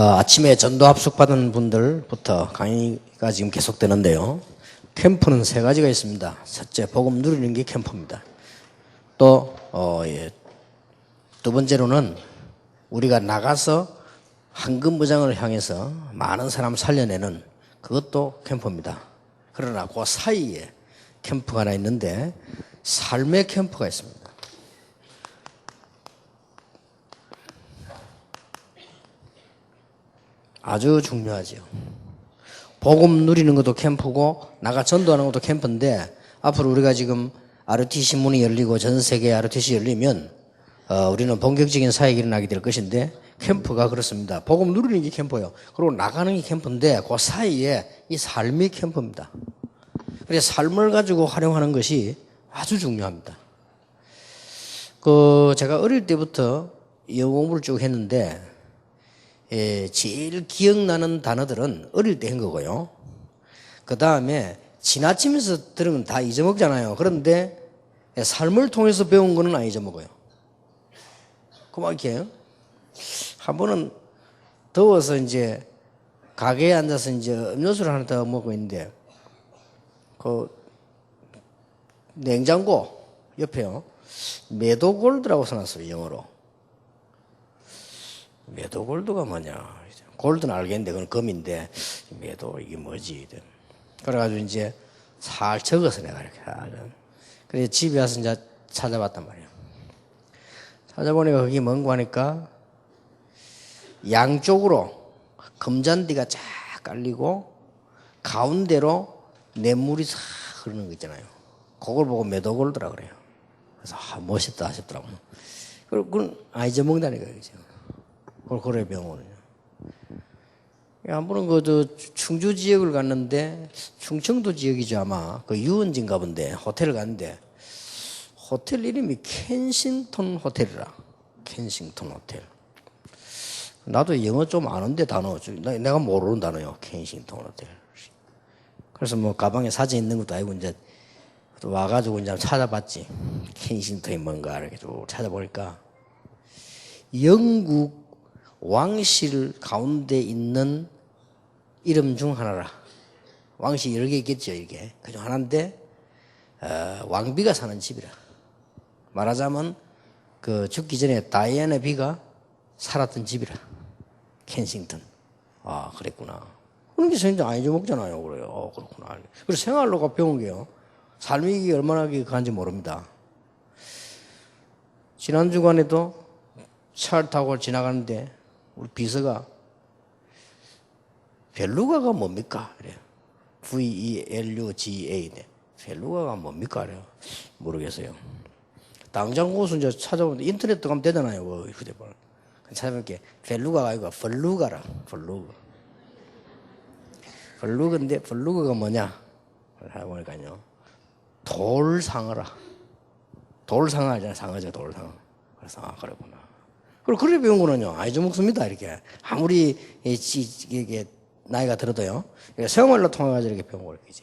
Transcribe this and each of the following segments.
아침에 전도 합숙받은 분들부터 강의가 지금 계속되는데요. 캠프는 세 가지가 있습니다. 첫째, 복음 누리는 게 캠프입니다. 또 두 번째로는 우리가 나가서 황금무장을 향해서 많은 사람 살려내는 그것도 캠프입니다. 그러나 그 사이에 캠프가 하나 있는데 삶의 캠프가 있습니다. 아주 중요하죠. 복음 누리는 것도 캠프고 나가 전도하는 것도 캠프인데 앞으로 우리가 지금 RUTC 문이 열리고 전 세계 RUTC 열리면 우리는 본격적인 사역이 일어나게 될 것인데 캠프가 그렇습니다. 복음 누리는 게 캠프예요. 그리고 나가는 게 캠프인데 그 사이에 이 삶이 캠프입니다. 그래서 삶을 가지고 활용하는 것이 아주 중요합니다. 제가 어릴 때부터 영어 공부를 쭉 했는데 제일 기억나는 단어들은 어릴 때 한 거고요. 그 다음에 지나치면서 들은 건 다 잊어먹잖아요. 그런데 삶을 통해서 배운 거는 안 잊어먹어요. 그만큼 한 번은 더워서 이제 가게에 앉아서 이제 음료수를 하나 더 먹고 있는데 냉장고 옆에요. 메도골드라고 써놨어요. 영어로. 메도골드가 뭐냐. 골드는 알겠는데 그건 금인데 메도 이게 뭐지. 그래가지고 이제 살 적어서 내가 이렇게 그래서 집에 와서 이제 찾아봤단 말이에요. 찾아보니까 그게 뭔가 하니까 양쪽으로 금잔디가 쫙 깔리고 가운데로 냇물이 싹 흐르는 거 있잖아요. 그걸 보고 메도골드라 그래요. 그래서 멋있다 싶더라고요. 그건 안 잊어먹는다니까 그죠. 그걸 그래 병원은요. 한 번은 충주 지역을 갔는데 충청도 지역이죠 아마 그 유원지인가 본데 호텔을 갔는데 호텔 이름이 켄싱턴 호텔이라. 켄싱턴 호텔. 나도 영어 좀 아는데 단어 내가 모르는 단어요. 켄싱턴 호텔. 그래서 뭐 가방에 사진 있는 것도 아니고 이제 와가지고 이제 찾아봤지. 켄싱턴이 뭔가 이렇게 쭉 찾아보니까 영국 왕실 가운데 있는 이름 중 하나라. 왕실 여러 개 있겠죠, 이게. 그중 하나인데, 왕비가 사는 집이라. 말하자면, 죽기 전에 다이애나 비가 살았던 집이라. 켄싱턴. 아, 그랬구나. 그런 게 생각 안 잊어먹잖아요. 그래요. 그렇구나. 그래서 생활로가 배운 게요. 삶이 얼마나 간지 모릅니다. 지난 주간에도 차를 타고 지나가는데, 우리 비서가 벨루가가 뭡니까? 그래요. VELUGA. 벨루가가 뭡니까? 그래요. 모르겠어요. 당장 곳은 이제 찾아보는데 인터넷 들어가면 되잖아요. 휴대폰. 찾아볼게. 벨루가가 아니고 벌루가라. 벌루가. 벌루가인데 벌루가가 뭐냐? 해보니까요. 돌상어라. 돌상어 하잖아요. 상어죠. 돌상어. 그래서 그랬구나. 그리고 그래 배운 거는요, 안 잊어먹습니다, 이렇게. 아무리, 이게, 나이가 들어도요. 생활로 통해가지고 이렇게 배운 거예요, 이제.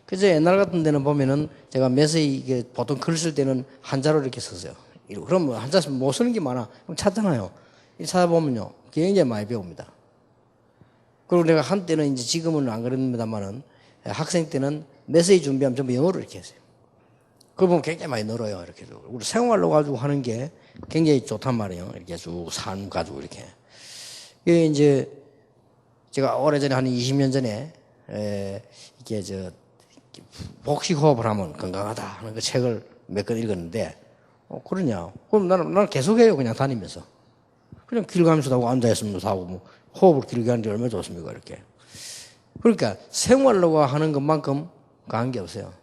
그래서 옛날 같은 데는 보면은 제가 메시지, 이게 보통 글 쓸 때는 한자로 이렇게 썼어요. 그럼 한자 못 쓰는 게 많아. 그럼 찾잖아요. 찾아보면요, 굉장히 많이 배웁니다. 그리고 내가 한때는 이제 지금은 안 그럽니다만은 학생 때는 메시지 준비하면 전부 영어로 이렇게 했어요. 그거 보면 굉장히 많이 늘어요, 이렇게. 우리 생활로 가지고 하는 게 굉장히 좋단 말이에요. 이렇게 쭉 삶 가지고 이렇게. 이게 이제 제가 오래전에 한 20년 전에 이게 복식 호흡을 하면 건강하다 하는 그 책을 몇 권 읽었는데 그러냐? 그럼 나는 계속해요. 그냥 다니면서. 그냥 길 가면서 하고 앉아있으면 하고 뭐 호흡을 길게 하는 게 얼마나 좋습니까? 이렇게. 그러니까 생활로 하는 것만큼 강한 게 없어요.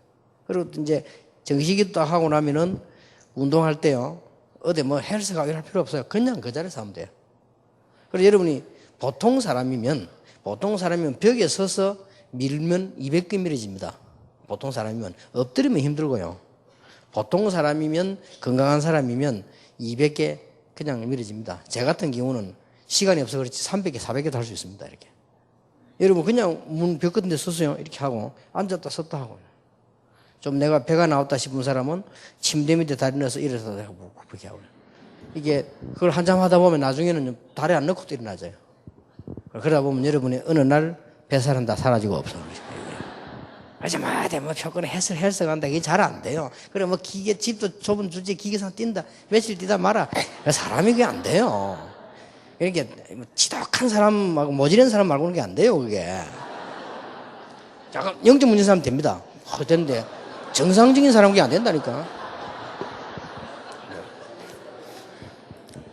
그리고 이제 정식이 하고 나면은 운동할 때요. 어디 뭐 헬스 가기를 할 필요 없어요. 그냥 그 자리에서 하면 돼요. 그래서 여러분이 보통 사람이면 벽에 서서 밀면 200개 밀어집니다. 보통 사람이면 엎드리면 힘들고요. 보통 사람이면 건강한 사람이면 200개 그냥 밀어집니다. 제 같은 경우는 시간이 없어 그렇지 300개, 400개도 할 수 있습니다. 이렇게. 여러분 그냥 문 벽 같은 데 서서요. 이렇게 하고 앉았다 섰다 하고. 좀 내가 배가 나왔다 싶은 사람은 침대 밑에 다리 넣어서 일어서 그렇게 하고. 이게 그걸 한참 하다 보면 나중에는 다리 안 넣고도 일어나져요. 그러다 보면 여러분이 어느 날 뱃살은 다 사라지고 없어. 아줌마한테 뭐 표건에 헬스한다. 이게 잘 안 돼요. 그래, 뭐 집도 좁은 주제에 기계상 뛴다. 며칠 뛰다 말아. 사람이 그게 안 돼요. 이렇게 지독한 사람하고 모질한 사람 말고는 그게 안 돼요, 그게. 약간 영적 문제 사람 됩니다. 되는데 정상적인 사람은 그게 안 된다니까.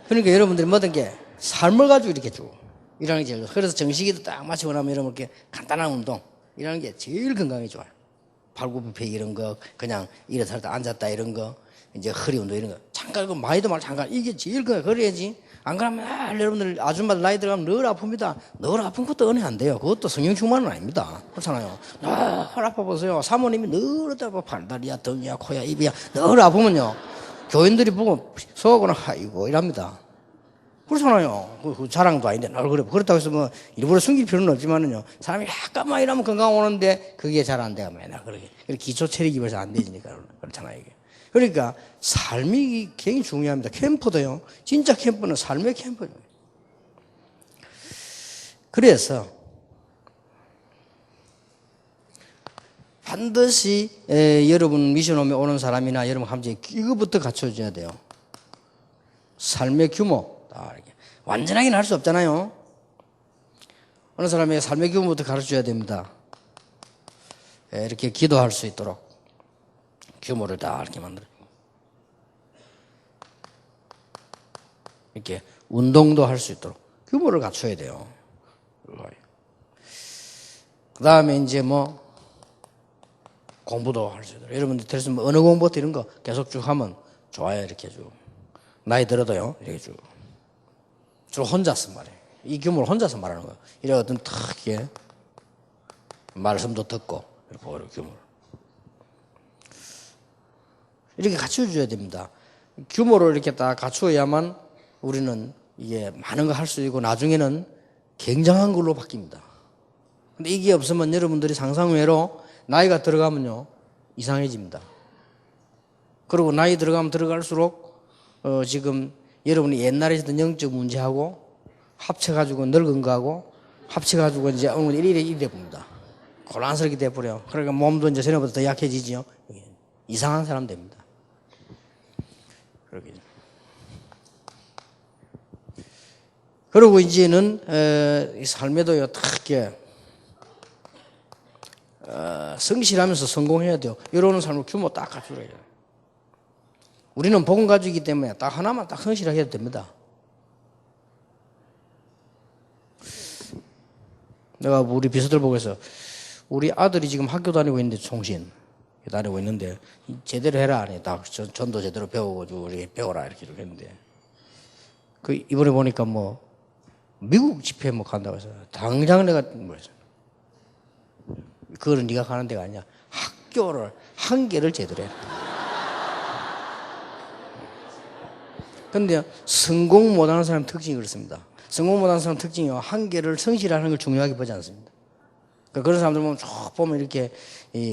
그러니까 여러분들이 모든 게 삶을 가지고 이렇게 쭉 일하는 게 제일 좋아요. 그래서 정식이도 딱 마치고 나면 여러분 이렇게 간단한 운동 이라는 게 제일 건강에 좋아요. 발굽혀 이런 거, 그냥 일어섰다 앉았다 이런 거, 이제 허리 운동 이런 거. 잠깐, 많이도 말 잠깐. 이게 제일 건강해. 그래야지. 안 그러면, 여러분들 아줌마들 나이 들어가면 늘 아픕니다. 늘 아픈 것도 은혜 안 돼요. 그것도 성령 충만은 아닙니다. 그렇잖아요. 늘 아파 보세요. 사모님이 늘 아파. 팔다리야, 등이야, 코야, 입이야. 늘 아프면요. 교인들이 보고 속하고는 아이고, 이랍니다. 그렇잖아요. 그 자랑도 아닌데, 날 그래. 그렇다고 해서 뭐, 일부러 숨길 필요는 없지만은요. 사람이 약간만 이러면 건강 오는데, 그게 잘 안 돼요. 맨날 그렇게. 기초 체력이 벌써 안 되니까. 그렇잖아요, 이게. 그러니까, 삶이 굉장히 중요합니다. 캠프도요. 진짜 캠프는 삶의 캠프예요. 그래서, 반드시, 여러분 미션 오면 사람이나 여러분 함께 이거부터 갖춰줘야 돼요. 삶의 규모. 이렇게. 완전하게는 할 수 없잖아요. 어느 사람의 삶의 규모부터 가르쳐줘야 됩니다. 이렇게 기도할 수 있도록 규모를 다 이렇게 만들어요. 이렇게 운동도 할 수 있도록 규모를 갖춰야 돼요. 그 다음에 이제 뭐 공부도 할 수 있도록. 여러분들 들으면 뭐 언어 공부부터 이런 거 계속 쭉 하면 좋아요. 이렇게 쭉. 나이 들어도요. 이렇게 쭉. 주로 혼자서 말해. 이 규모를 혼자서 말하는 거예요. 이래 어떤 탁게 말씀도 듣고 이렇게 규모를 이렇게 갖춰줘야 됩니다. 규모를 이렇게 딱 갖추어야만 우리는 이게 많은 거 할 수 있고 나중에는 굉장한 걸로 바뀝니다. 근데 이게 없으면 여러분들이 상상외로 나이가 들어가면요 이상해집니다. 그리고 나이 들어가면 들어갈수록 지금 여러분이 옛날에 있었던 영적 문제하고 합쳐가지고 늙은 거하고 합쳐가지고 이제 이래 봅니다. 곤란스럽게 돼버려요. 그러니까 몸도 이제 전에보다 더 약해지죠. 이상한 사람 됩니다. 그리고 이제는 삶에도요 특게 성실하면서 성공해야 돼요. 이러는 삶을 규모 딱 갖추어야 돼요. 우리는 복음 가지고이기 때문에 딱 하나만 딱 성실하게 해도 됩니다. 내가 우리 비서들 보고 해서 우리 아들이 지금 학교 다니고 있는데 총신 다니고 있는데 제대로 해라 아니 딱 전도 제대로 배우고 우리 배워라 이렇게 했는데 그 이번에 보니까 뭐 미국 집회 뭐 간다고 해서 당장 내가 뭐랬어 그거는 네가 가는 데가 아니야 학교를 한 개를 제대로 해라. 근데 성공 못하는 사람 특징이 그렇습니다. 성공 못하는 사람 특징이요 한 개를 성실하는 걸 중요하게 보지 않습니다. 그러니까 그런 사람들 보면 쭉 보면 이렇게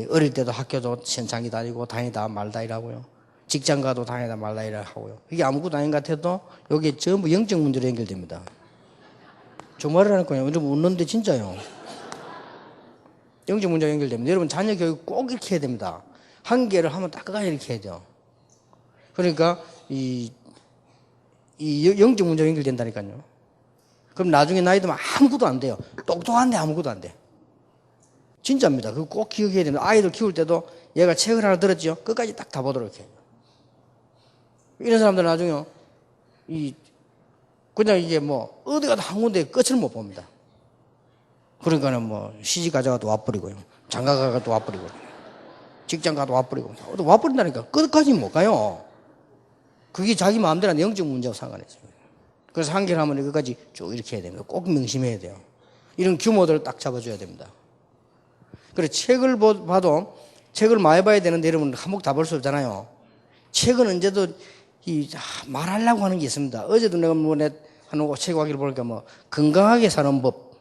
어릴 때도 학교도 현장이 다니고 다니다 말다 이라고요. 직장 가도 다니다 말다 이라 하고요. 이게 아무것도 아닌 것 같아도 여기 전부 영적 문제로 연결됩니다. 정말이라는 거예요. 여러분 웃는데 진짜요. 영적 문제가 연결됩니다. 여러분 자녀 교육 꼭 이렇게 해야 됩니다. 한 개를 하면 딱 끝까지 이렇게 해야 돼요. 그러니까 이 영적 문제가 연결된다니까요. 그럼 나중에 나이 들면 아무것도 안 돼요. 똑똑한데 아무것도 안 돼. 진짜입니다. 그거 꼭 기억해야 됩니다. 아이들 키울 때도 얘가 책을 하나 들었죠. 끝까지 딱 다 보도록 해요. 이런 사람들은 나중에 그냥 이게 뭐 어디 가도 한 군데 끝을 못 봅니다. 그러니까는 뭐 시집 가져가도 와버리고요. 장가 가도 와버리고 직장 가도 와버리고 와버린다니까 끝까지 못 가요. 그게 자기 마음대로 안 돼. 영적 문제하고 상관없어요. 그래서 한 개를 하면 끝까지 쭉 이렇게 해야 됩니다. 꼭 명심해야 돼요. 이런 규모들을 딱 잡아줘야 됩니다. 그래 책을 봐도 책을 많이 봐야 되는데 여러분 한몫 다 볼 수 없잖아요. 책은 언제도 말하려고 하는 게 있습니다. 어제도 내가 하는 책 가기를 보니까 뭐 건강하게 사는 법,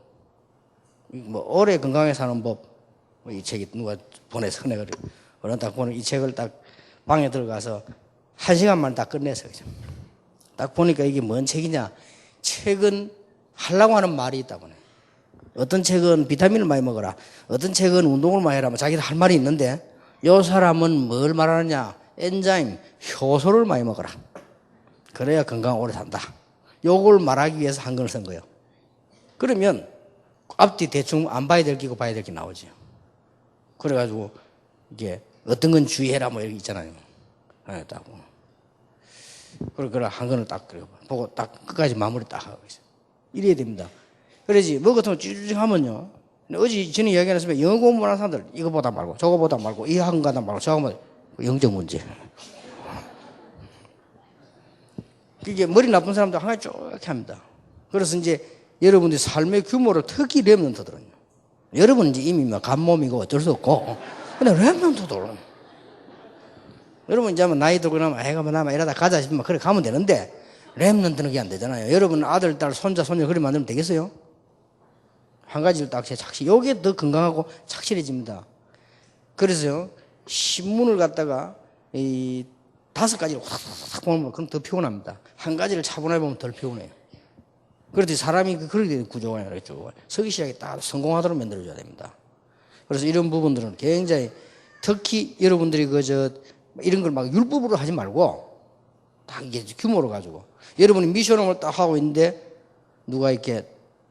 뭐 오래 건강하게 사는 법, 이 책이 누가 보내서 내가 어느 딱 보는 이 책을 딱 방에 들어가서 1시간만 딱 끝내서 딱 보니까 이게 뭔 책이냐? 책은 하려고 하는 말이 있다고 해. 어떤 책은 비타민을 많이 먹어라. 어떤 책은 운동을 많이 해라. 자기들 할 말이 있는데 요 사람은 뭘 말하느냐. 엔자임, 효소를 많이 먹어라. 그래야 건강 오래 산다. 요걸 말하기 위해서 한권을 쓴 거예요. 그러면 앞뒤 대충 안 봐야 될 기고 봐야 될 게 나오죠. 그래가지고 이게 어떤 건 주의해라 뭐 이렇게 있잖아요. 따고. 그래 한 권을 딱 보고 딱 끝까지 마무리 딱 하고 있어요. 이래야 됩니다. 그러지 뭐 같은 거 쭈쭈쭈 하면요. 어제 전에 이야기했으면 영어 공부하는 사람들 이거보다 말고 저거보다 말고 이 학원가다 말고 저거보다 영적 문제. 이게 머리 나쁜 사람들 하나 쭉 합니다. 그래서 이제 여러분들이 삶의 규모를 특히 렘넌트들은요. 여러분은 이제 이미 뭐 간몸이고 어쩔 수 없고 근데 렘넌트들은 여러분 이제 나이 들고 나면 아이가 뭐 나면 이러다 가자 싶으면 그래 가면 되는데 렘넌트는 그게 안 되잖아요. 여러분 아들, 딸, 손자, 손녀 그리 만들면 되겠어요? 한 가지를 딱 착실, 요게 더 건강하고 착실해집니다. 그래서요, 신문을 갖다가 이 5가지를 확 보면 그럼 더 피곤합니다. 한 가지를 차분하게 보면 덜 피곤해요. 그렇듯이 사람이 그렇게 되는 구조가 아니라 서기 시작에 딱 성공하도록 만들어줘야 됩니다. 그래서 이런 부분들은 굉장히 특히 여러분들이 이런 걸 막 율법으로 하지 말고 딱 이게 규모로 가지고 여러분이 미션홈을 딱 하고 있는데 누가 이렇게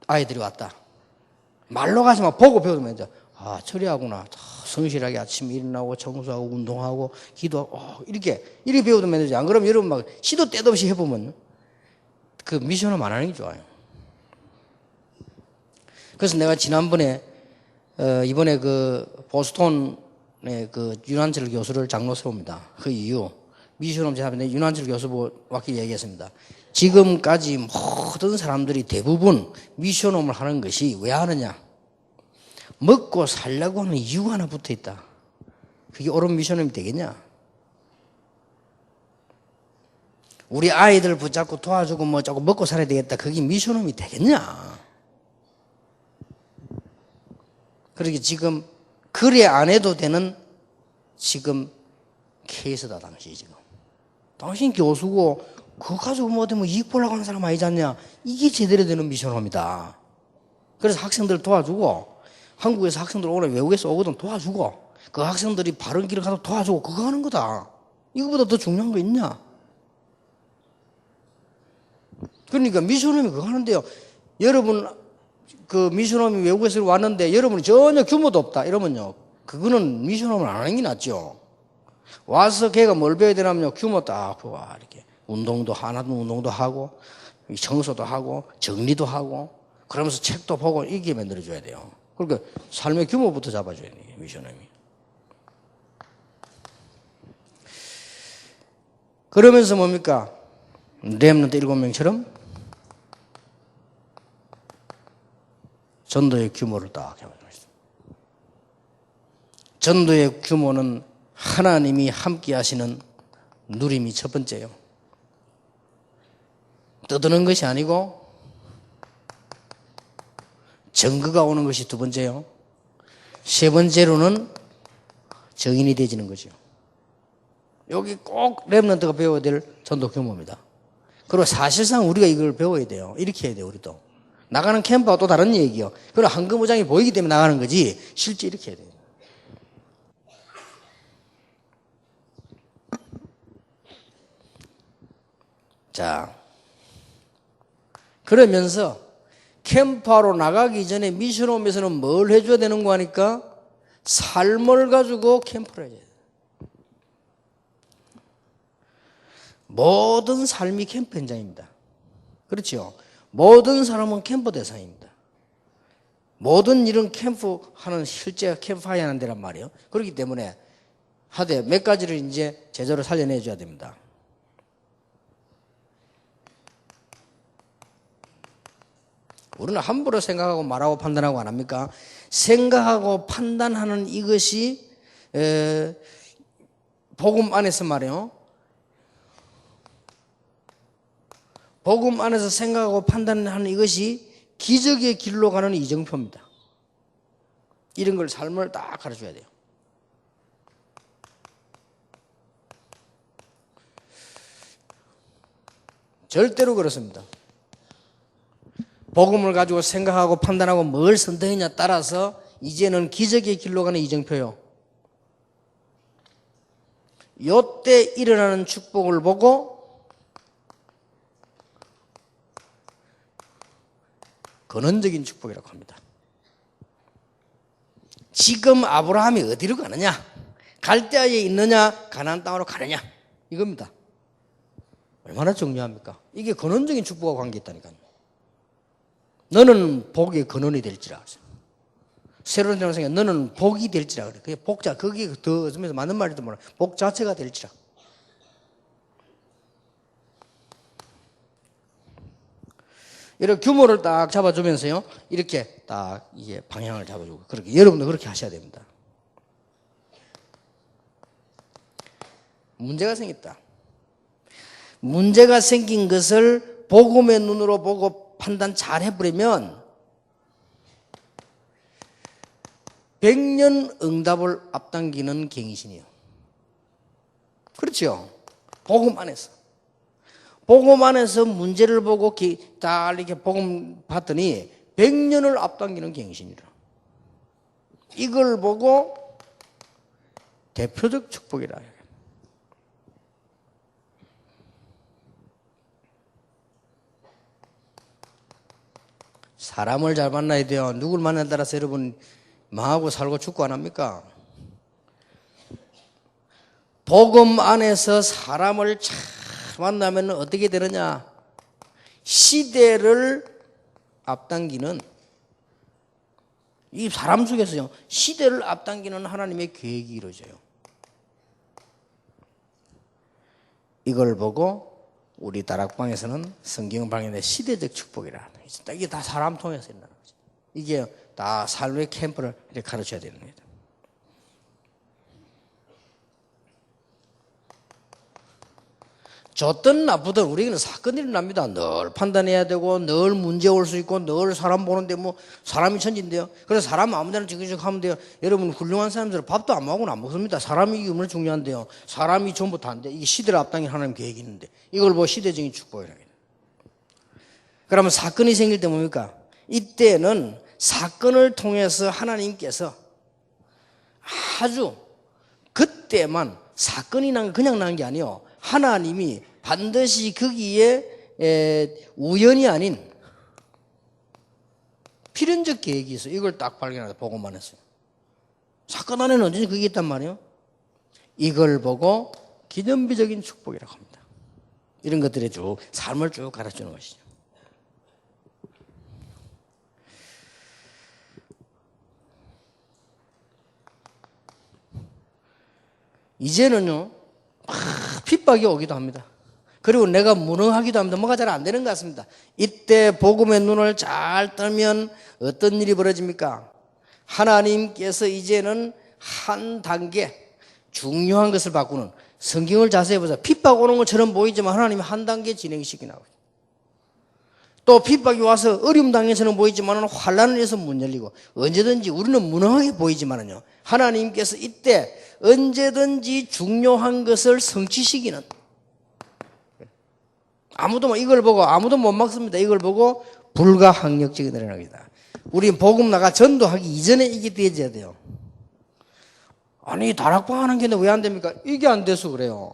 아이들이 왔다. 말로 가지 마. 보고 배우면 이제 처리하구나. 성실하게 아침에 일어나고 청소하고 운동하고 기도하고 이렇게 배우면 되지. 안 그러면 여러분 막 시도 때도 없이 해보면 그 미션홈 안 하는 게 좋아요. 그래서 내가 지난번에 이번에 보스턴의 윤한철 교수를 장로 세웁니다. 그 이유 미션홈 제안에 윤한철 교수 왔기 얘기했습니다. 지금까지 모든 사람들이 대부분 미션홈을 하는 것이 왜 하느냐? 먹고 살려고 하는 이유가 하나 붙어 있다. 그게 옳은 미션홈이 되겠냐? 우리 아이들 붙잡고 도와주고 조금 먹고 살아야 되겠다. 그게 미션홈이 되겠냐? 그렇게 지금 그래 안 해도 되는 지금 케이스다 당시 지금. 당신 교수고 그거 가지고 뭐 이익 보려고 하는 사람 아니지 않냐? 이게 제대로 되는 미션홈이다. 그래서 학생들 도와주고 한국에서 학생들 오늘 외국에서 오거든 도와주고 그 학생들이 바른 길을 가서 도와주고 그거 하는 거다. 이거보다 더 중요한 거 있냐? 그러니까 미션홈이 그거 하는데요. 여러분 그 미션홈이 외국에서 왔는데 여러분이 전혀 규모도 없다 이러면요. 그거는 미션홈을 안 하는 게 낫죠. 와서 걔가 뭘 배워야 되냐면요. 규모 딱 보고 이렇게 운동도 하고 청소도 하고 정리도 하고 그러면서 책도 보고 이게 만들어줘야 돼요. 그러니까 삶의 규모부터 잡아줘야 돼요. 미션홈이. 그러면서 뭡니까? 렘넌트 7명처럼 전도의 규모를 딱 잡아줍니다. 전도의 규모는 하나님이 함께 하시는 누림이 첫 번째예요. 떠드는 것이 아니고 정거가 오는 것이 두 번째요. 세 번째로는 정인이 되어지는 거죠. 여기 꼭 렘넌트가 배워야 될 전도 규모입니다. 그리고 사실상 우리가 이걸 배워야 돼요. 이렇게 해야 돼요. 우리도. 나가는 캠프와 또 다른 얘기요. 그럼 황금무장이 보이기 때문에 나가는 거지 실제 이렇게 해야 돼요. 자, 그러면서 캠프하러 나가기 전에 미션홈에서는 뭘 해줘야 되는 거 하니까 삶을 가지고 캠프를 해줘야 돼요. 모든 삶이 캠프 현장입니다. 그렇죠? 모든 사람은 캠프 대상입니다. 모든 일은 캠프하는 실제 캠프하야 하는 데란 말이에요. 그렇기 때문에 하되 몇 가지를 이제 제대로 살려내줘야 됩니다. 우리는 함부로 생각하고 말하고 판단하고 안 합니까? 생각하고 판단하는 이것이 복음 안에서 말이에요. 복음 안에서 생각하고 판단하는 이것이 기적의 길로 가는 이정표입니다. 이런 걸 삶을 딱 가르쳐야 돼요. 절대로 그렇습니다. 복음을 가지고 생각하고 판단하고 뭘 선택했냐에 따라서 이제는 기적의 길로 가는 이정표요. 요때 일어나는 축복을 보고 근원적인 축복이라고 합니다. 지금 아브라함이 어디로 가느냐? 갈대아에 있느냐? 가나안 땅으로 가느냐? 이겁니다. 얼마나 중요합니까? 이게 근원적인 축복과 관계있다니까요. 너는 복의 근원이 될지라. 새로운 생각에 너는 복이 될지라 그래. 그게 복자, 그게 더 어쩌면서 맞는 말이도 몰라. 복 자체가 될지라. 이렇게 규모를 딱 잡아주면서요. 이렇게 딱 이게 방향을 잡아주고. 그렇게, 여러분도 그렇게 하셔야 됩니다. 문제가 생겼다. 문제가 생긴 것을 복음의 눈으로 보고 판단 잘 해버리면 100년 응답을 앞당기는 갱신이에요. 그렇죠? 복음 안에서. 복음 안에서 문제를 보고 딱 이렇게 복음 봤더니 100년을 앞당기는 갱신이라. 이걸 보고 대표적 축복이라. 사람을 잘 만나야 돼요. 누굴 만나에 따라서 여러분 망하고 살고 죽고 안 합니까? 복음 안에서 사람을 잘 만나면 어떻게 되느냐? 시대를 앞당기는, 이 사람 속에서요, 시대를 앞당기는 하나님의 계획이 이루어져요. 이걸 보고 우리 다락방에서는 성경방의 시대적 축복이라. 이게 다 사람 통해서 일어나는 거죠. 이게 다 삶의 캠프를 이렇게 가르쳐야 되는 거예요. 좋든 나쁘든 우리에게는 사건이 일어납니다. 늘 판단해야 되고 늘 문제 올 수 있고 늘 사람 보는데 뭐 사람이 천진데요. 그래서 사람 아무데나 지그지그 하면 돼요. 여러분 훌륭한 사람들은 밥도 안 먹고는 안 먹습니다. 사람이 이게 얼마나 중요한데요. 사람이 전부 다인데 이게 시대를 앞당긴 하나님 계획이 있는데 이걸 보고 시대적인 축복이라고 해요. 그러면 사건이 생길 때 뭡니까? 이때는 사건을 통해서 하나님께서 아주 그때만 사건이 그냥 난 게 아니에요. 하나님이 반드시 거기에 우연이 아닌 필연적 계획이 있어요. 이걸 딱 발견하다 보고만 했어요. 사건 안에는 언제든지 그게 있단 말이에요. 이걸 보고 기념비적인 축복이라고 합니다. 이런 것들에 쭉 삶을 쭉 가르치는 것이죠. 이제는요, 핍박이 오기도 합니다. 그리고 내가 무능하기도 합니다. 뭐가 잘 안 되는 것 같습니다. 이때 복음의 눈을 잘 뜨면 어떤 일이 벌어집니까? 하나님께서 이제는 한 단계 중요한 것을 바꾸는, 성경을 자세히 보세요. 핍박 오는 것처럼 보이지만 하나님이 한 단계 진행시키나고, 또 핍박이 와서 어려움 당해서는 보이지만 환난을 위해서 문 열리고, 언제든지 우리는 무능하게 보이지만은요, 하나님께서 이때 언제든지 중요한 것을 성취시키는, 아무도 이걸 보고 아무도 못 막습니다. 이걸 보고 불가항력적인 일어납니다. 우리 복음 나가 전도하기 이전에 이게 되어져야 돼요. 아니 다락방 하는 게 왜 안 됩니까? 이게 안 돼서 그래요.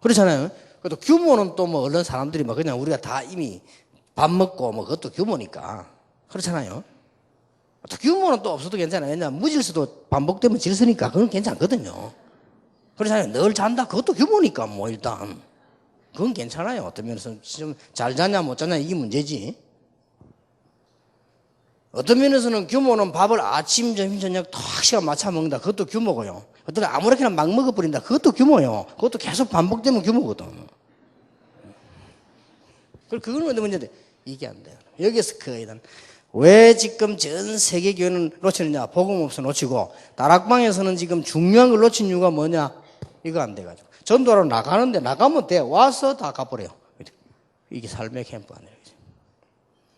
그렇잖아요. 그래도 규모는 또 뭐 얼른 사람들이 뭐 그냥 우리가 다 이미 밥 먹고 뭐 그것도 규모니까 그렇잖아요. 또 규모는 또 없어도 괜찮아요. 왜냐하면 무질서도 반복되면 질서니까 그건 괜찮거든요. 그렇잖아요. 늘 잔다 그것도 규모니까 뭐 일단 그건 괜찮아요. 어떤 면에서 좀 잘 자냐 못 자냐 이게 문제지. 어떤 면에서는 규모는 밥을 아침, 점심, 저녁 탁 시간 맞춰 먹는다. 그것도 규모고요. 어떤 아무렇게나 막 먹어버린다. 그것도 규모요. 그것도 계속 반복되면 규모거든. 그건 왜 문제인데 이게 안 돼요. 여기서 그거는 왜 지금 전 세계 교회는 놓치느냐? 복음 없어 놓치고 다락방에서는 지금 중요한 걸 놓친 이유가 뭐냐? 이거 안 돼가지고 전도하러 나가는데 나가면 돼. 와서 다 가버려요. 이게 삶의 캠프 아니에요.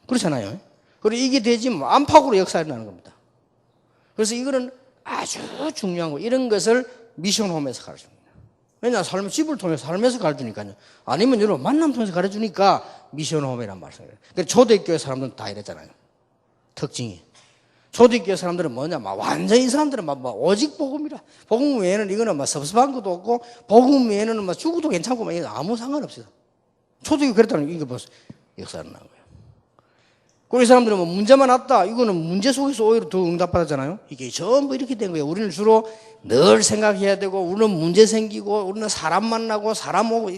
그렇잖아요. 그리고 이게 되지 뭐 안팎으로 역사에 나는 겁니다. 그래서 이거는 아주 중요한 거. 이런 것을 미션홈에서 가르칩니다. 왜냐, 집을 통해서 삶에서 가르쳐주니까요. 아니면 여러분 만남 통해서 가르쳐주니까 미션홈이란 말씀이에요. 근데 초대교회 사람들은 다 이랬잖아요. 특징이. 초대교회 사람들은 뭐냐, 막 완전히 이 사람들은 막 오직 복음이라. 복음 외에는 이거는 막 섭섭한 것도 없고, 복음 외에는 막 죽어도 괜찮고, 막 아무 상관없어요. 초대교회 그랬다는 이게 벌써 역사가 난 거예요. 그리고 이 사람들은 뭐 문제만 왔다. 이거는 문제 속에서 오히려 더 응답받았잖아요. 이게 전부 이렇게 된 거예요. 우리는 주로 늘 생각해야 되고, 우리는 문제 생기고, 우리는 사람 만나고, 사람 오고,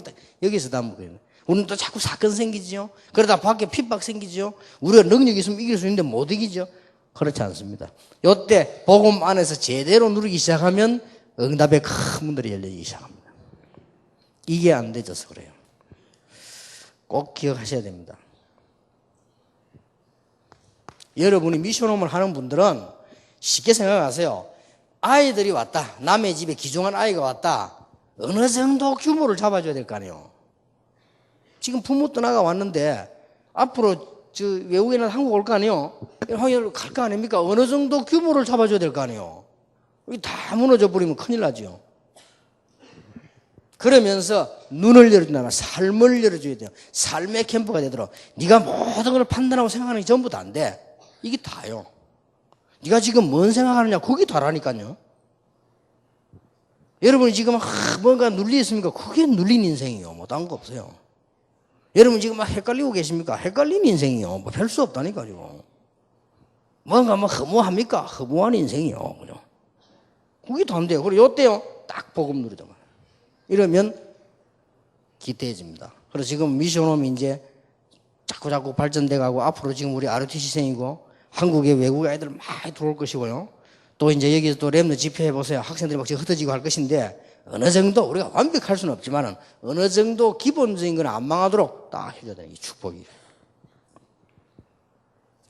여기서 다 먹어요. 우리는 또 자꾸 사건 생기지요. 그러다 밖에 핍박 생기지요. 우리가 능력이 있으면 이길 수 있는데 못 이기죠. 그렇지 않습니다. 이때 복음 안에서 제대로 누리기 시작하면 응답의 큰 문들이 열리기 시작합니다. 이게 안 되져서 그래요. 꼭 기억하셔야 됩니다. 여러분이 미션홈을 하는 분들은 쉽게 생각하세요. 아이들이 왔다. 남의 집에 귀중한 아이가 왔다. 어느 정도 규모를 잡아줘야 될 거 아니에요. 지금 부모 떠나가 왔는데 앞으로 외국에 나서 한국 올 거 아니에요. 갈 거 아닙니까? 어느 정도 규모를 잡아줘야 될 거 아니에요. 이게 다 무너져 버리면 큰일 나죠. 그러면서 눈을 열어준다면 삶을 열어줘야 돼요. 삶의 캠프가 되도록. 네가 모든 걸 판단하고 생각하는 게 전부 다 안 돼. 이게 다요. 네가 지금 뭔 생각하느냐, 그게 다라니까요. 여러분이 지금 뭔가 눌리 있습니까? 그게 눌린 인생이요. 뭐 다른 거 없어요. 여러분 지금 막 헷갈리고 계십니까? 헷갈린 인생이요. 뭐 별 수 없다니까요. 뭔가 뭐 허무합니까? 허무한 인생이요. 그죠? 그게 더 안 돼요. 그리고 요때요, 딱 복음 누리자마자. 이러면 기대해집니다. 그래서 지금 미션홈이 이제 자꾸 발전돼 가고, 앞으로 지금 우리 ROTC생이고, 한국에 외국 아이들 많이 들어올 것이고요. 또 이제 여기서 또 랩너 집회해 보세요. 학생들이 막 흩어지고 할 것인데, 어느 정도 우리가 완벽할 수는 없지만은 어느 정도 기본적인 건 안 망하도록 딱 해줘야 되는 게 축복이에요.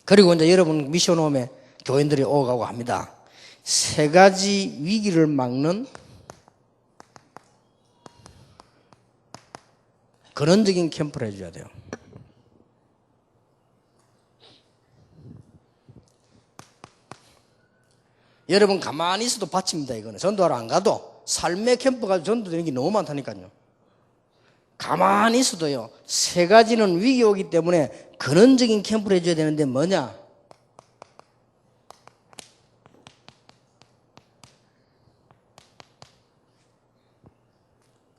그리고 이제 여러분 미션홈에 교인들이 오가고 합니다. 세 가지 위기를 막는 근원적인 캠프를 해줘야 돼요. 여러분 가만히 있어도 바칩니다. 이거는 전도하러 안 가도 삶의 캠프가 전도되는 게 너무 많다니까요. 가만히 있어도요, 세 가지는 위기 오기 때문에 근원적인 캠프를 해줘야 되는데 뭐냐?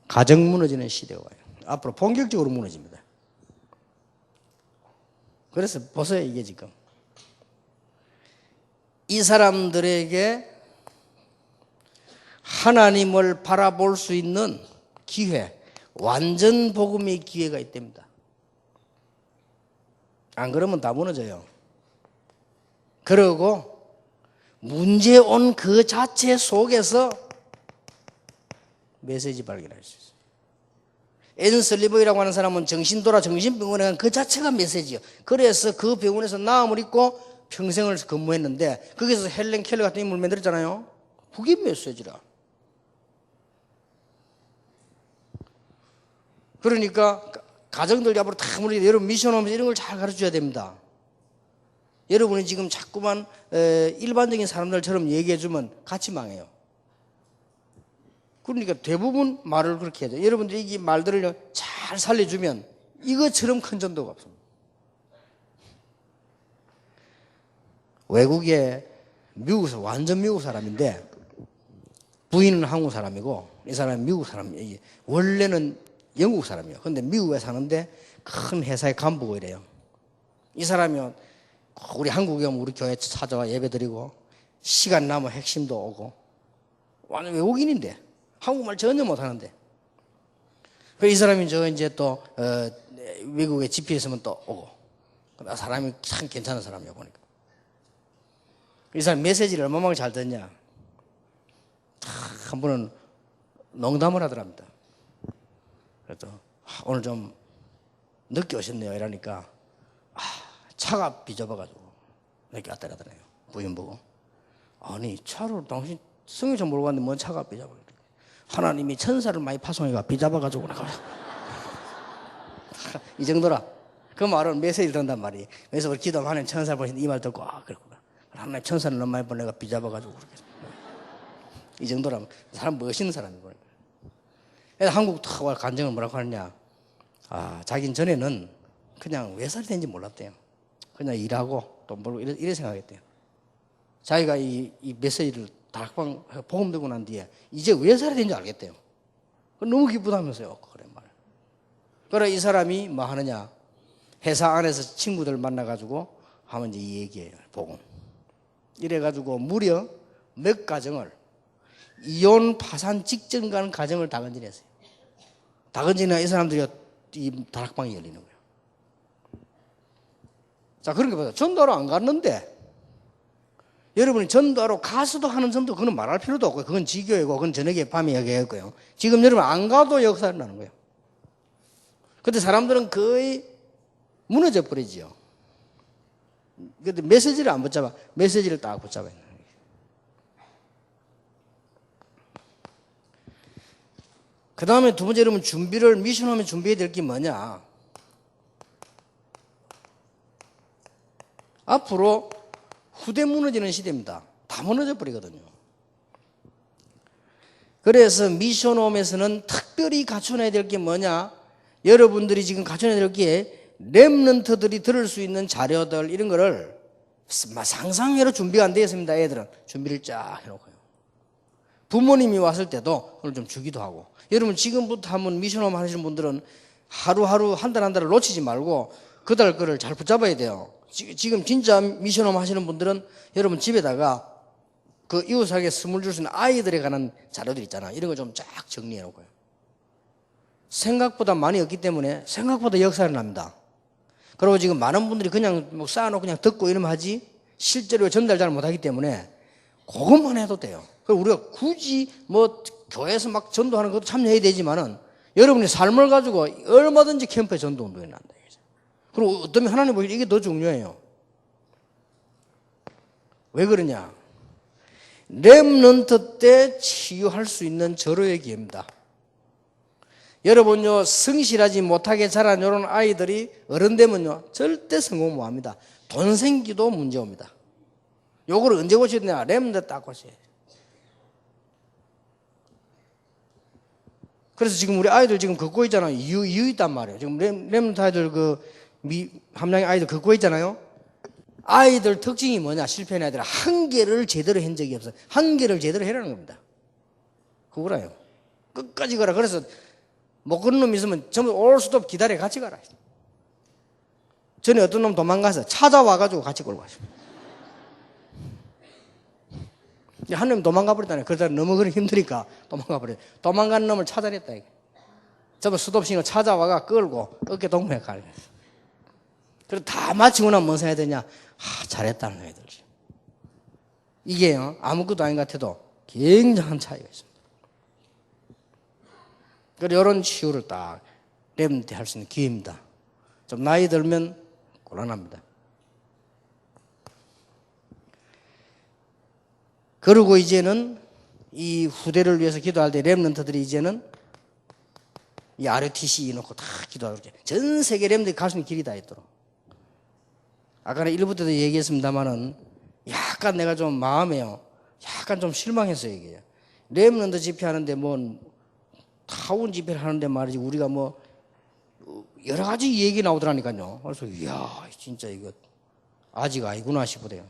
가정 무너지는 시대가 와요. 앞으로 본격적으로 무너집니다. 그래서 보세요, 이게 지금. 이 사람들에게 하나님을 바라볼 수 있는 기회, 완전 복음의 기회가 있답니다. 안 그러면 다 무너져요. 그리고 문제 온 그 자체 속에서 메시지 발견할 수 있어요. 앤 슬리버이라고 하는 사람은 정신돌아 정신병원에 간 그 자체가 메시지예요. 그래서 그 병원에서 나음을 입고 평생을 근무했는데, 거기서 헬렌 켈러 같은 인물 만들었잖아요. 그게 메시지라. 그러니까 가정들 앞으로 다 무너져. 여러분 미션홈에서 이런 걸 잘 가르쳐줘야 됩니다. 여러분이 지금 자꾸만 일반적인 사람들처럼 얘기해주면 같이 망해요. 그러니까 대부분 말을 그렇게 해야 돼요. 여러분들이 이 말들을 잘 살려주면 이것처럼 큰 전도가 없습니다. 외국에 미국에서 완전 미국 사람인데, 부인은 한국 사람이고 이 사람은 미국 사람이에요. 원래는 영국 사람이에요. 근데 미국에 사는데 큰 회사의 간부고 이래요. 이 사람이 우리 한국에 오면 우리 교회 찾아와 예배드리고, 시간 나면 핵심도 오고, 완전 외국인인데 한국말 전혀 못하는데, 그 이 사람이 이제 또 외국에 집회 있으면 또 오고, 사람이 참 괜찮은 사람이야 보니까. 이 사람 메시지를 얼마나 잘 듣냐. 한 번은 농담을 하더랍니다. 그래서 오늘 좀 늦게 오셨네요 이러니까, 차가 삐져봐가지고 늦게 왔다 그러더래요. 부인 보고, 아니 차를 당신 성경책 몰고 왔는데 뭔 차가 삐져봐. 하나님이 천사를 많이 파송해가 삐져봐가지고 이 정도라. 그 말은 메시지를 듣는단 말이에요. 그래서 우리 기도하는 천사를 보시는데 이 말 듣고, 그랬구나. 하나님 천사를 너무 많이 보내가 삐져봐가지고 그렇게. 이 정도라면 사람 멋있는 사람이고. 한국 탁 와 간증을 뭐라고 하느냐. 자긴 전에는 그냥 왜 살이 되는지 몰랐대요. 그냥 일하고 돈 벌고 이래 생각했대요. 자기가 이 메시지를 다락방 복음 듣고 난 뒤에 이제 왜 살이 되는지 알겠대요. 너무 기쁘다면서요. 그래 말. 그래 이 사람이 뭐 하느냐. 회사 안에서 친구들 만나가지고 하면 이제 이 얘기예요. 복음. 이래가지고 무려 몇 가정을 이혼 파산 직전 가는 가정을 다 건진했어요. 다 건지나 이 사람들이 이 다락방이 열리는 거예요. 자, 그렇게 보세요. 전도하러 안 갔는데 여러분이 전도하러 가서도 하는 전도 그건 말할 필요도 없고요. 그건 지교이고 그건 저녁에 밤에 얘기했고요. 지금 여러분 안 가도 역사를 나는 거예요. 근데 사람들은 거의 무너져 버리지요. 근데 메시지를 안 붙잡아. 메시지를 딱 붙잡아야 돼요. 그 다음에 두 번째 여러분 미션하면 준비해야 될 게 뭐냐. 앞으로 후대 무너지는 시대입니다. 다 무너져 버리거든요. 그래서 미션홈에서는 특별히 갖춰놔야 될 게 뭐냐. 여러분들이 지금 갖춰놔야 될 게 렘넌트들이 들을 수 있는 자료들 이런 거를 상상외로 준비가 안 되어 있습니다. 애들은 준비를 쫙 해놓고요. 부모님이 왔을 때도 오늘 좀 주기도 하고. 여러분 지금부터 한번 미션홈 하시는 분들은 하루하루 한 달 한 달을 놓치지 말고 그 달 거를 잘 붙잡아야 돼요. 지금 진짜 미션홈 하시는 분들은 여러분 집에다가 그 이웃에게 선물 줄 수 있는 아이들에 관한 자료들 있잖아. 이런 거 좀 쫙 정리해 놓고요. 생각보다 많이 없기 때문에 생각보다 역사를 납니다. 그리고 지금 많은 분들이 그냥 뭐 쌓아놓고 그냥 듣고 이러면 하지 실제로 전달 잘 못하기 때문에 그것만 해도 돼요. 그리고 우리가 굳이 뭐 교회에서 막 전도하는 것도 참여해야 되지만은 여러분이 삶을 가지고 얼마든지 캠프에 전도 운동이 난다. 그리고 어떤 하나님 보시기에 이게 더 중요해요. 왜 그러냐? 렘넌트 때 치유할 수 있는 절호의 기회입니다. 여러분요 성실하지 못하게 자란 이런 아이들이 어른 되면요 절대 성공 못합니다. 돈 생기도 문제 옵니다. 요거를 언제 고쳐야 되냐? 렘넌트 딱 고쳐야 돼요. 그래서 지금 우리 아이들 지금 걷고 있잖아요. 이유 있단 말이에요. 지금 렘넌트 아이들 함량의 아이들 걷고 있잖아요. 아이들 특징이 뭐냐? 실패한 아이들은 한 개를 제대로 한 적이 없어요. 한 개를 제대로 해라는 겁니다. 그거라요. 끝까지 가라. 그래서 못 걷는 놈 있으면 전부 올 수도 없이 기다려 같이 가라. 전에 어떤 놈 도망가서 찾아와가지고 같이 끌고 가십니다. 한 놈 도망가 버렸다네. 그러다 너무 그리 힘드니까 도망가 버렸다. 도망간 놈을 찾아냈다. 전부 수도 없이 찾아와가 끌고 어깨 동무에 가는 거예요. 그래서 다 마치고 나면 뭔 생각이 드냐? 잘했다는 생각이 들죠. 이게요, 아무것도 아닌 것 같아도 굉장한 차이가 있습니다. 그래서 이런 치유를 딱 렘넌트 할 수 있는 기회입니다. 좀 나이 들면 곤란합니다. 그리고 이제는 이 후대를 위해서 기도할 때 렘넌트들이 이제는 이 ROTC 넣고 다 기도하고 전 세계 렘넌트들이 갈 수 있는 길이 다 있도록. 아까는 1부 때도 얘기했습니다만은 약간 내가 좀 마음에요. 약간 좀 실망했어요, 이게. 렘넌트 집회하는데 뭐 타운 집회를 하는데 말이지 우리가 뭐 여러 가지 얘기 나오더라니까요. 그래서 이야 진짜 이거 아직 아니구나 싶어요.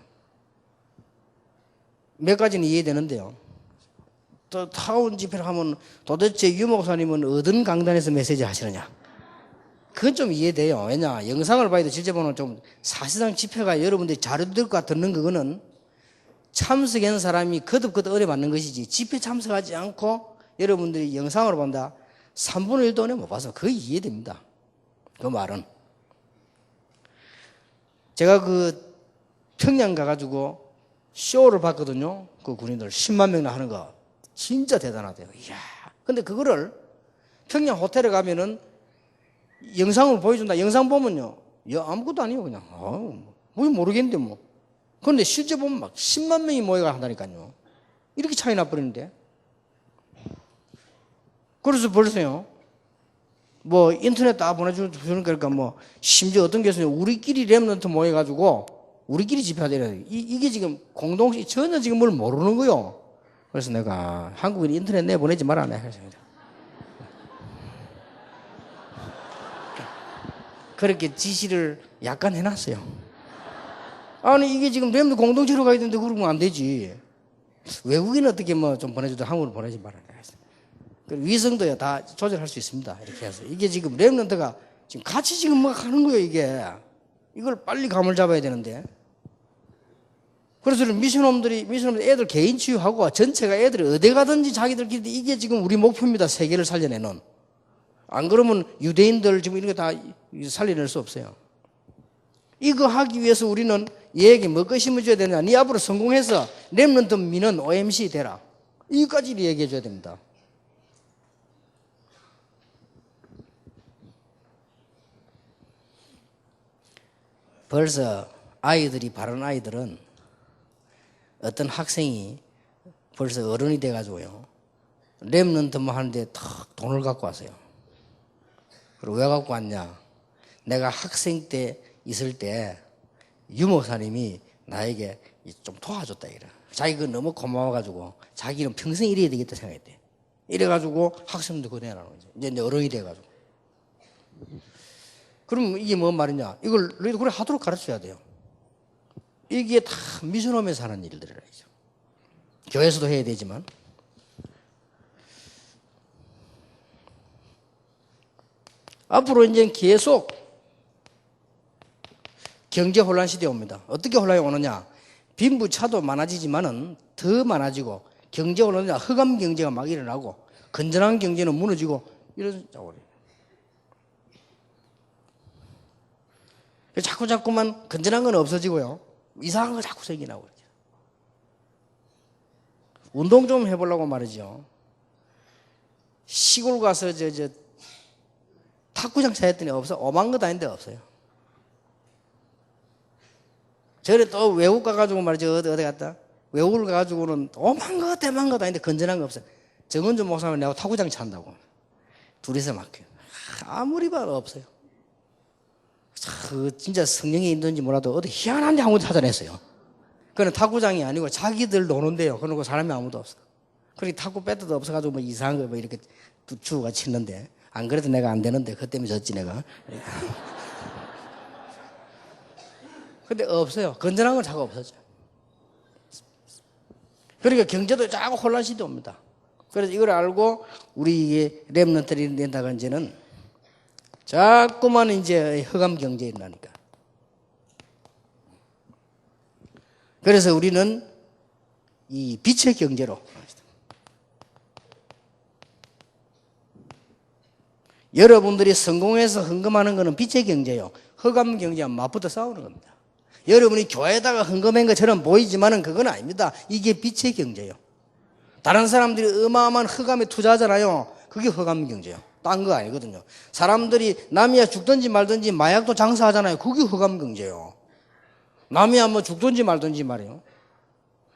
몇 가지는 이해되는데요. 또 타운 집회를 하면 도대체 유 목사님은 어떤 강단에서 메시지 하시느냐? 그건 좀 이해돼요. 왜냐 영상을 봐야 돼. 실제 보면 좀 사실상 집회가 여러분들이 자료들과 듣는 그거는 참석한 사람이 거듭거듭 은혜 받는 것이지 집회 참석하지 않고 여러분들이 영상으로 본다 3분의 1도 은혜 못 봐서 거의 이해됩니다. 그 말은 제가 그 평양 가가지고 쇼를 봤거든요. 그 군인들 10만 명이나 하는 거 진짜 대단하대요. 이야. 근데 그거를 평양 호텔에 가면은 영상을 보여준다. 영상 보면요. 야, 아무것도 아니에요. 그냥. 뭐 모르겠는데 뭐. 그런데 실제 보면 막 10만 명이 모여가 한다니까요. 이렇게 차이 나버리는데. 그래서 벌써요. 뭐 인터넷 다 보내주는 거니까 뭐 심지어 어떤 교수님 우리끼리 렘넌트 모여가지고 우리끼리 집회하자. 이게 지금 공동체 전혀 지금 뭘 모르는 거요. 그래서 내가 한국인 인터넷 내보내지 말아내. 그렇게 지시를 약간 해놨어요. 아니 이게 지금 렘도 공동체로 가야 되는데 그러면 안 되지. 외국인 어떻게 뭐 좀 보내줘도 한국으로 보내지 말아야 돼. 위성도요 다 조절할 수 있습니다. 이렇게 해서 이게 지금 렘넌트가 지금 같이 지금 뭐 하는 거예요 이게. 이걸 빨리 감을 잡아야 되는데. 그래서 미션홈들이 애들 개인 치유하고 전체가 애들이 어디 가든지 자기들끼리 이게 지금 우리 목표입니다. 세계를 살려내는. 안 그러면 유대인들 지금 이런 거 다 살려낼 수 없어요. 이거 하기 위해서 우리는 얘에게 뭐가 심어줘야 되느냐. 네 앞으로 성공해서 렘넌트 미는 OMC 되라. 이거까지 얘기해 줘야 됩니다. 벌써 아이들이 바른 아이들은 어떤 학생이 벌써 어른이 돼가지고요. 렘넌트만 하는데 탁 돈을 갖고 왔어요. 그리고 왜 갖고 왔냐. 내가 학생 때 있을 때 유목사님이 나에게 좀 도와줬다 이래. 자기가 너무 고마워가지고 자기는 평생 이래야 되겠다 생각했대. 이래가지고 학생도 그거 내라는 거죠. 이제 어른이 돼가지고. 그럼 이게 뭔 말이냐. 이걸 너희도 그래 하도록 가르쳐야 돼요. 이게 다 미션홈에서 하는 일들이라죠. 교회에서도 해야 되지만. 앞으로 이제 계속 경제 혼란 시대에 옵니다. 어떻게 혼란이 오느냐. 빈부차도 많아지지만은 더 많아지고 경제 혼란이 흑암 경제가 막 일어나고 건전한 경제는 무너지고 이러자고. 자꾸만 건전한 건 없어지고요. 이상한 거 자꾸 생기나고 그러죠. 운동 좀 해보려고 말이죠. 시골 가서 탁구장 찾았더니 없어. 오만 거 다니는데 없어요. 저래 또 외국 가가지고 말이죠. 어디 갔다? 외국을 가가지고는 오만 거 대만 거 다니는데 건전한 거 없어요. 정은주 목사님 내가 탁구장 찾는다고. 둘이서 막 아무리 봐도 없어요. 진짜 성령이 있는지 몰라도 어디 희한한 데 아무도 찾아냈어요. 그건 탁구장이 아니고 자기들 노는데요. 그러고 사람이 아무도 없어. 그리고 탁구 배트도 없어가지고 뭐 이상한 거 뭐 이렇게 주우가 치는데 안 그래도 내가 안 되는데 그것 때문에 졌지 내가. 근데 없어요. 건전한 건 자꾸 없어져. 그러니까 경제도 자꾸 혼란 시대 옵니다. 그래서 이걸 알고 우리 이게 렘넌트들이 된다가 이제는 자꾸만 이제 흑암 경제에 일어나니까. 그래서 우리는 이 빛의 경제로 여러분들이 성공해서 헌금하는 것은 빛의 경제요. 흑암 경제와 맞붙어 싸우는 겁니다. 여러분이 교회에다가 헌금한 것처럼 보이지만은 그건 아닙니다. 이게 빛의 경제요. 다른 사람들이 어마어마한 흑암에 투자하잖아요. 그게 흑암 경제요. 딴 거 아니거든요. 사람들이 남이야 죽든지 말든지 마약도 장사하잖아요. 그게 흑암 경제요. 남이야 뭐 죽든지 말든지 말이에요.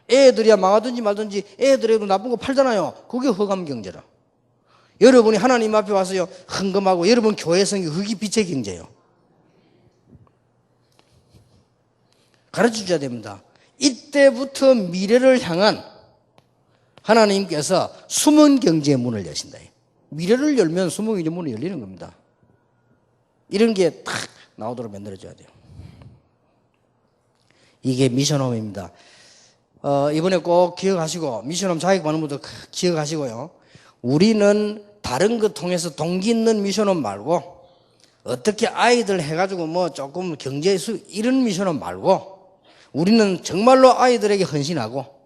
애들이야 망하든지 말든지 애들에도 나쁜 거 팔잖아요. 그게 흑암 경제라. 여러분이 하나님 앞에 와서요 헌금하고 여러분 교회 성기 그게 빛의 경제요. 가르쳐 줘야 됩니다. 이때부터 미래를 향한 하나님께서 숨은 경제의 문을 여신다. 미래를 열면 숨은 경제의 문이 열리는 겁니다. 이런 게 탁 나오도록 만들어줘야 돼요. 이게 미션홈입니다. 이번에 꼭 기억하시고 미션홈 자격 받는 분도 기억하시고요. 우리는 다른 것 통해서 동기 있는 미션홈 말고 어떻게 아이들 해가지고 뭐 조금 경제의 수 이런 미션홈 말고 우리는 정말로 아이들에게 헌신하고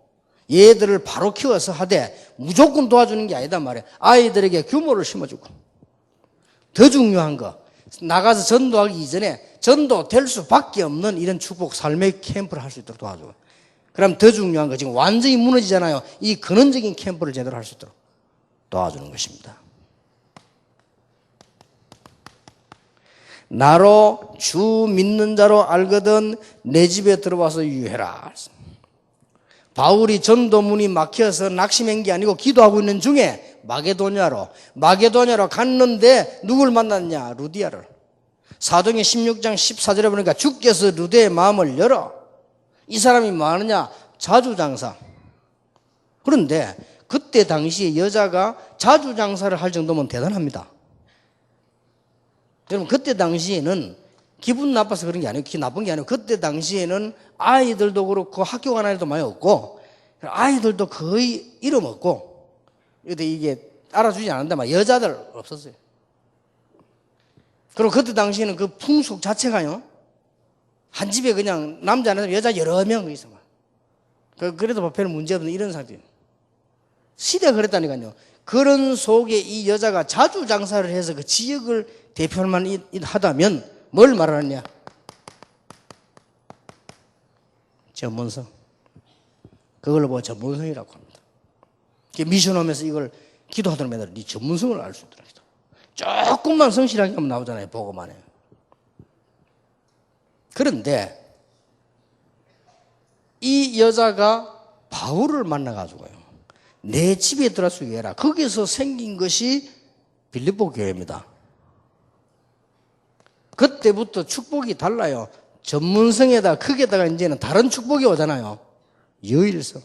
얘들을 바로 키워서 하되 무조건 도와주는 게 아니다 말이에요. 아이들에게 규모를 심어주고 더 중요한 거 나가서 전도하기 이전에 전도될 수밖에 없는 이런 축복 삶의 캠프를 할 수 있도록 도와주고 그럼 더 중요한 거 지금 완전히 무너지잖아요. 이 근원적인 캠프를 제대로 할 수 있도록 도와주는 것입니다. 나로 주 믿는 자로 알거든 내 집에 들어와서 유해라. 바울이 전도문이 막혀서 낙심한 게 아니고 기도하고 있는 중에 마게도냐로 갔는데 누굴 만났냐? 루디아를. 사도행전 16장 14절에 보니까 주께서 루디아의 마음을 열어. 이 사람이 뭐 하느냐? 자주장사. 그런데 그때 당시에 여자가 자주장사를 할 정도면 대단합니다. 여러분 그때 당시에는 기분 나빠서 그런 게 아니고, 기분 나쁜 게 아니고, 그때 당시에는 아이들도 그렇고 학교 가는 아이도 많이 없고, 아이들도 거의 잃어먹고, 근데 이게 알아주지 않는데 막 여자들 없었어요. 그리고 그때 당시에는 그 풍속 자체가요, 한 집에 그냥 남자나 여자 여러 명 있어. 그래도 별로 문제 없는 이런 상태예요. 시대가 그랬다니까요. 그런 속에 이 여자가 자주 장사를 해서 그 지역을 대표만 하다면 뭘 말하느냐? 전문성. 그걸로 보고 전문성이라고 합니다. 미션홈에서 이걸 기도하던 애들 네 전문성을 알 수 있더라. 조금만 성실하게 하면 나오잖아요. 보고만 해요. 그런데 이 여자가 바울을 만나가지고요, 내 집에 들어가게 해라. 거기서 생긴 것이 빌립보 교회입니다. 그때부터 축복이 달라요. 전문성에다 크게다가 이제는 다른 축복이 오잖아요. 여일성.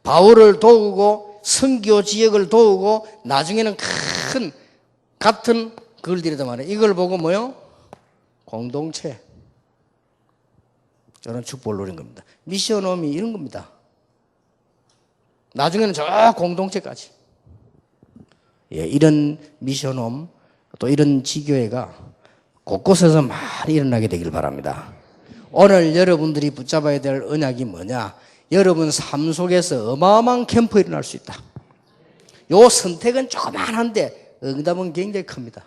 바울을 도우고 선교 지역을 도우고 나중에는 큰 같은 글들이란 말이에요. 이걸 보고 뭐요? 공동체. 저는 축복을 누린 겁니다. 미션홈이 이런 겁니다. 나중에는 저 공동체까지. 예, 이런 미션홈 또 이런 지교회가 곳곳에서 많이 일어나게 되길 바랍니다. 오늘 여러분들이 붙잡아야 될 언약이 뭐냐? 여러분 삶 속에서 어마어마한 캠프 일어날 수 있다. 요 선택은 조그만한데 응답은 굉장히 큽니다.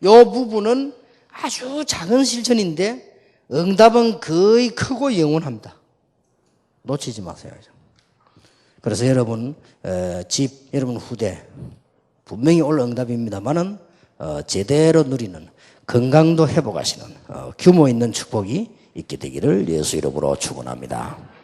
요 부분은 아주 작은 실천인데 응답은 거의 크고 영원합니다. 놓치지 마세요. 그래서 여러분 집, 여러분 후대 분명히 올 응답입니다만은 제대로 누리는, 건강도 회복하시는 규모 있는 축복이 있게 되기를 예수 이름으로 축원합니다.